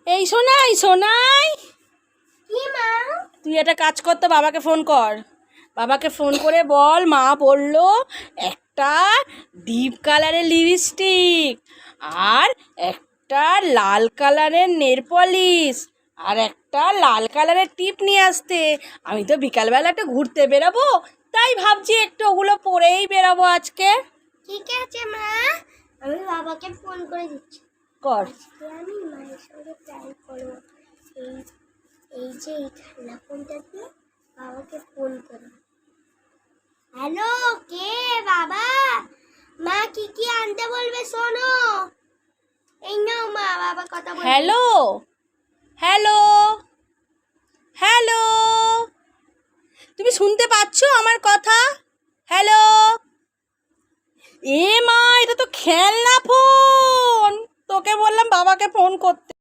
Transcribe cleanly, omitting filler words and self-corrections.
এই সোনাই সোনাই, কি মা? তুই একটা কাজ কর তো, বাবাকে ফোন কর। বাবাকে ফোন করে বল মা বললো একটা ডিপ কালারের লিপস্টিক আর একটা লাল কালারের নেল পলিশ আর একটা লাল কালারের টিপ নিয়ে আসতে। আমি তো বিকালবেলা একটু ঘুরতে বেরাবো, তাই ভাবছি একটু ওগুলো পরেই বেরাবো আজকে। ঠিক আছে মা, আমি বাবাকে ফোন করে দিচ্ছি। কর। আজকে আমি মায়ের সঙ্গে প্ল্যান করবো। এই এই যে এই ঠান্ডা ফোনটা দিয়ে বাবাকে ফোন করবো। হ্যালো, কে? বাবা, মা কি কি আনতে বলবে শোনো। এই নাও মা, বাবা কথা বলবে। হ্যালো হ্যালো হ্যালো, তুমি শুনতে পাচ্ছ আমার কথা? হ্যালো। এ মা, এটা তো খেলনা ফোন। তোকে বললাম বাবাকে ফোন করতে।